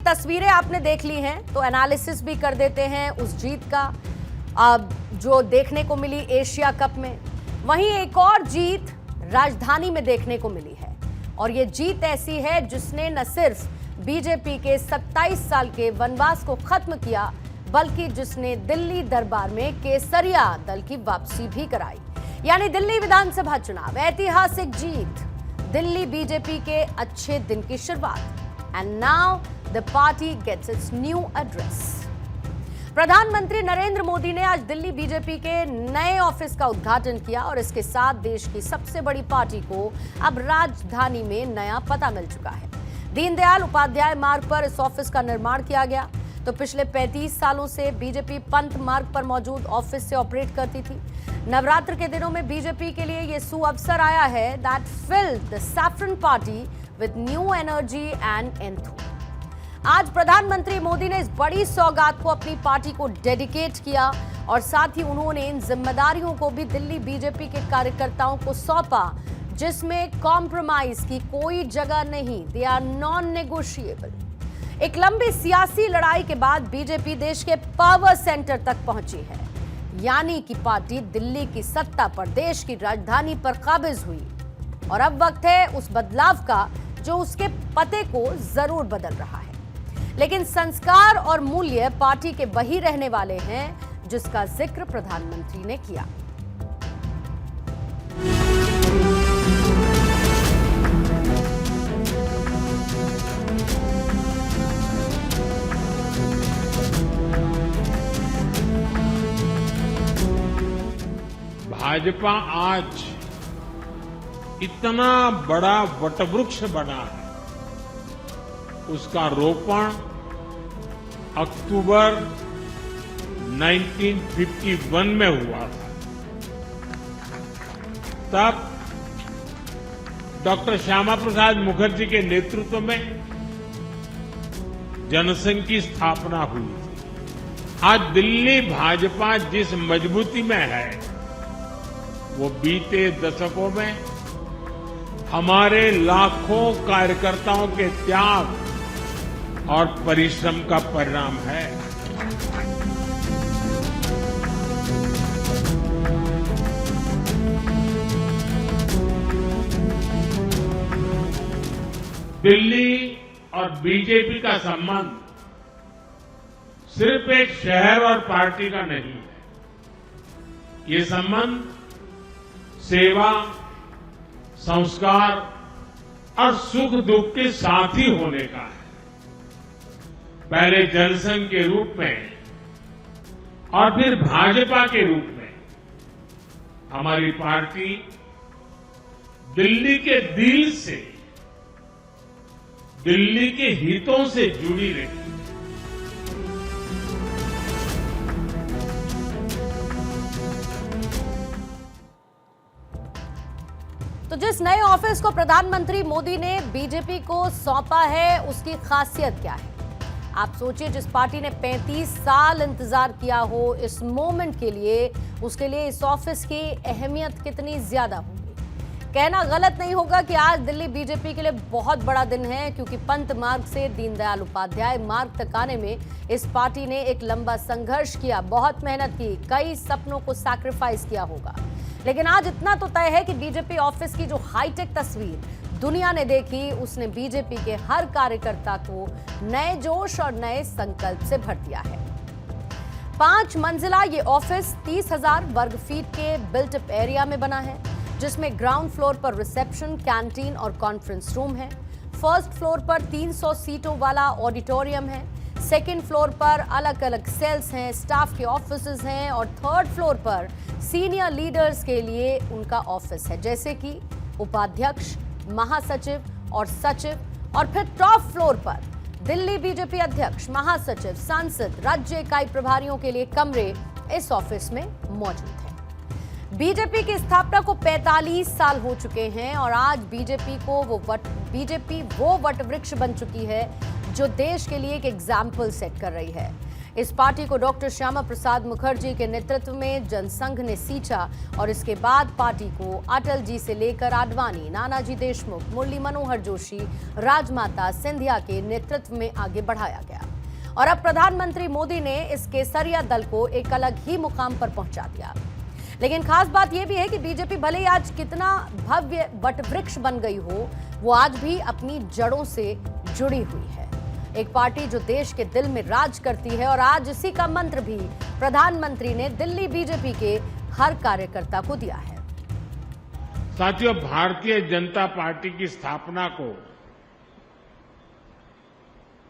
तस्वीरें आपने देख ली हैं तो एनालिसिस भी कर देते हैं उस जीत का जो देखने को मिली एशिया कप में। वहीं एक और जीत राजधानी में देखने को मिली है और ये जीत ऐसी है जिसने न सिर्फ बीजेपी के 27 साल के वनवास को खत्म किया बल्कि जिसने दिल्ली दरबार में केसरिया दल की वापसी भी कराई। यानी दिल्ली विधानसभा चुनाव ऐतिहासिक जीत, दिल्ली बीजेपी के अच्छे दिन की शुरुआत। And now the party gets its new address. प्रधानमंत्री नरेंद्र मोदी ने आज दिल्ली बीजेपी के नए ऑफिस का उद्घाटन किया और इसके साथ देश की सबसे बड़ी पार्टी को अब राजधानी में नया पता मिल चुका है। दीनदयाल उपाध्याय मार्ग पर इस ऑफिस का निर्माण किया गया। तो पिछले 35 सालों से बीजेपी पंत मार्ग पर मौजूद ऑफिस से ऑपरेट करती थी। नवरात्र के दिनों में बीजेपी के लिए यह सुअवसर आया है that filled the saffron party with new energy and enthu. आज प्रधानमंत्री मोदी ने इस बड़ी सौगात को अपनी पार्टी को डेडिकेट किया और साथ ही उन्होंने इन जिम्मेदारियों को भी दिल्ली बीजेपी के कार्यकर्ताओं को सौंपा जिसमें कॉम्प्रोमाइज की कोई जगह नहीं। They are non negotiable. एक लंबी सियासी लड़ाई के बाद बीजेपी देश के पावर सेंटर तक पहुंची है, यानी कि पार्टी दिल्ली की सत्ता पर देश की राजधानी पर काबिज हुई और अब वक्त है उस बदलाव का जो उसके पते को जरूर बदल रहा है। लेकिन संस्कार और मूल्य पार्टी के वही रहने वाले हैं जिसका जिक्र प्रधानमंत्री ने किया। भाजपा आज इतना बड़ा वटवृक्ष बना है, उसका रोपण अक्टूबर 1951 में हुआ था। तब डॉक्टर श्यामा प्रसाद मुखर्जी के नेतृत्व में जनसंघ की स्थापना हुई थी। आज दिल्ली भाजपा जिस मजबूती में है वो बीते दशकों में हमारे लाखों कार्यकर्ताओं के त्याग और परिश्रम का परिणाम है। दिल्ली और बीजेपी का संबंध सिर्फ एक शहर और पार्टी का नहीं है। ये संबंध सेवा, संस्कार और सुख दुख के साथी होने का है। पहले जनसंघ के रूप में और फिर भाजपा के रूप में हमारी पार्टी दिल्ली के दिल से, दिल्ली के हितों से जुड़ी रही। तो जिस नए ऑफिस को प्रधानमंत्री मोदी ने बीजेपी को सौंपा है उसकी खासियत क्या है? आप सोचिए, जिस पार्टी ने 35 साल इंतजार किया हो इस मोमेंट के लिए, उसके लिए इस ऑफिस की अहमियत कितनी ज्यादा होगी। कहना गलत नहीं होगा कि आज दिल्ली बीजेपी के लिए बहुत बड़ा दिन है, क्योंकि पंत मार्ग से दीनदयाल उपाध्याय मार्ग तक आने में इस पार्टी ने एक लंबा संघर्ष किया, बहुत मेहनत की, कई सपनों को सैक्रिफाइस किया होगा। लेकिन आज इतना तो तय है कि बीजेपी ऑफिस की जो हाईटेक तस्वीर दुनिया ने देखी, उसने बीजेपी के हर कार्यकर्ता को नए जोश और नए संकल्प से भर दिया है। 5 मंजिला ये ऑफिस 30,000 वर्ग फीट के बिल्ट-अप एरिया में बना है, जिसमें ग्राउंड फ्लोर पर रिसेप्शन, कैंटीन और कॉन्फ्रेंस रूम है। फर्स्ट फ्लोर पर 300 सीटों वाला ऑडिटोरियम है। सेकेंड फ्लोर पर अलग अलग सेल्स हैं, स्टाफ के ऑफिसेज हैं और थर्ड फ्लोर पर सीनियर लीडर्स के लिए उनका ऑफिस है, जैसे कि उपाध्यक्ष, महासचिव और सचिव। और फिर टॉप फ्लोर पर दिल्ली बीजेपी अध्यक्ष, महासचिव, सांसद, राज्य इकाई प्रभारियों के लिए कमरे इस ऑफिस में मौजूद हैं। बीजेपी की स्थापना को 45 साल हो चुके हैं और आज बीजेपी वो वटवृक्ष बन चुकी है जो देश के लिए एक एग्जाम्पल सेट कर रही है। इस पार्टी को डॉक्टर श्यामा प्रसाद मुखर्जी के नेतृत्व में जनसंघ ने सींचा और इसके बाद पार्टी को अटल जी से लेकर आडवाणी, नानाजी देशमुख, मुरली मनोहर जोशी, राजमाता सिंधिया के नेतृत्व में आगे बढ़ाया गया। और अब प्रधानमंत्री मोदी ने इस केसरिया दल को एक अलग ही मुकाम पर पहुंचा दिया। लेकिन खास बात यह भी है कि बीजेपी भले ही आज कितना भव्य वटवृक्ष बन गई हो, वो आज भी अपनी जड़ों से जुड़ी हुई है। एक पार्टी जो देश के दिल में राज करती है और आज इसी का मंत्र भी प्रधानमंत्री ने दिल्ली बीजेपी के हर कार्यकर्ता को दिया है। साथियों, भारतीय जनता पार्टी की स्थापना को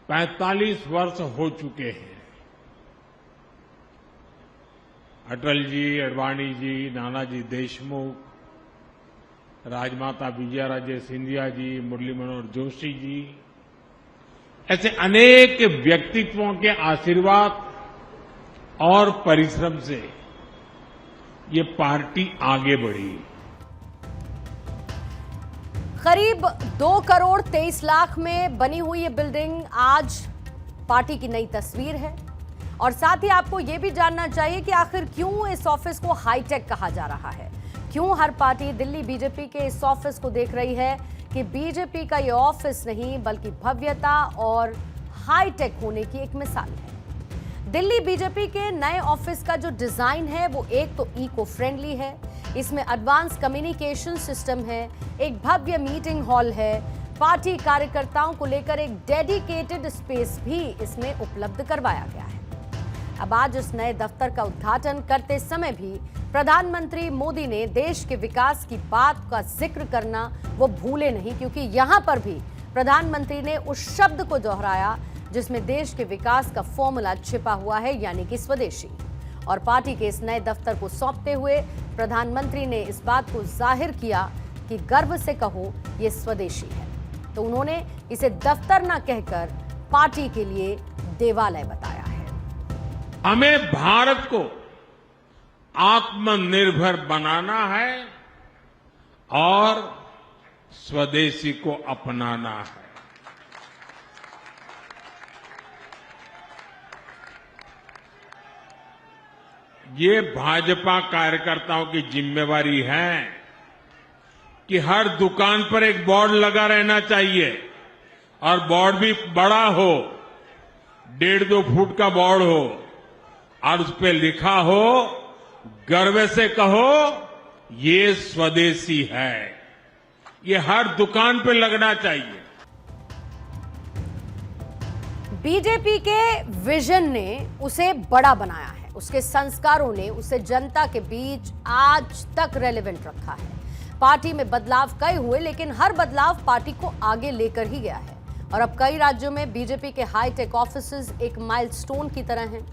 45 वर्ष हो चुके हैं। अटल जी, आडवाणी जी, नानाजी देशमुख, राजमाता विजयाराजे सिंधिया जी, मुरली मनोहर जोशी जी, ऐसे अनेक व्यक्तित्वों के आशीर्वाद और परिश्रम से ये पार्टी आगे बढ़ी। करीब 2 करोड़ 23 लाख में बनी हुई ये बिल्डिंग आज पार्टी की नई तस्वीर है। और साथ ही आपको ये भी जानना चाहिए कि आखिर क्यों इस ऑफिस को हाईटेक कहा जा रहा है, क्यों हर पार्टी दिल्ली बीजेपी के इस ऑफिस को देख रही है कि बीजेपी का ये ऑफिस नहीं बल्कि भव्यता और हाईटेक होने की एक मिसाल है। दिल्ली बीजेपी के नए ऑफिस का जो डिजाइन है वो एक तो इको फ्रेंडली है, इसमें एडवांस कम्युनिकेशन सिस्टम है, एक भव्य मीटिंग हॉल है, पार्टी कार्यकर्ताओं को लेकर एक डेडिकेटेड स्पेस भी इसमें उपलब्ध करवाया गया है। अब आज इस नए दफ्तर का उद्घाटन करते समय भी प्रधानमंत्री मोदी ने देश के विकास की बात का जिक्र करना वो भूले नहीं, क्योंकि यहां पर भी प्रधानमंत्री ने उस शब्द को दोहराया जिसमें देश के विकास का फॉर्मूला छिपा हुआ है, यानी कि स्वदेशी। और पार्टी के इस नए दफ्तर को सौंपते हुए प्रधानमंत्री ने इस बात को जाहिर किया कि गर्व से कहो ये स्वदेशी है। तो उन्होंने इसे दफ्तर न कहकर पार्टी के लिए देवालय बताया है। हमें भारत को आत्मनिर्भर बनाना है और स्वदेशी को अपनाना है। ये भाजपा कार्यकर्ताओं की जिम्मेवारी है कि हर दुकान पर एक बोर्ड लगा रहना चाहिए और बोर्ड भी बड़ा हो, 1.5-2 फुट का बोर्ड हो और उस पर लिखा हो, गर्व से कहो ये स्वदेशी है। ये हर दुकान पे लगना चाहिए। बीजेपी के विजन ने उसे बड़ा बनाया है, उसके संस्कारों ने उसे जनता के बीच आज तक रेलेवेंट रखा है। पार्टी में बदलाव कई हुए, लेकिन हर बदलाव पार्टी को आगे लेकर ही गया है। और अब कई राज्यों में बीजेपी के हाईटेक ऑफिसेज एक माइलस्टोन की तरह हैं,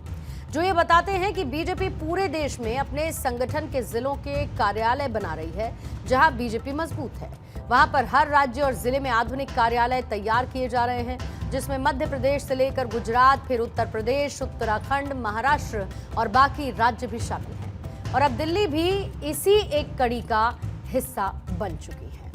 जो ये बताते हैं कि बीजेपी पूरे देश में अपने संगठन के जिलों के कार्यालय बना रही है। जहां बीजेपी मजबूत है वहां पर हर राज्य और जिले में आधुनिक कार्यालय तैयार किए जा रहे हैं, जिसमें मध्य प्रदेश से लेकर गुजरात, फिर उत्तर प्रदेश, उत्तराखंड, महाराष्ट्र और बाकी राज्य भी शामिल हैं। और अब दिल्ली भी इसी एक कड़ी का हिस्सा बन चुकी है।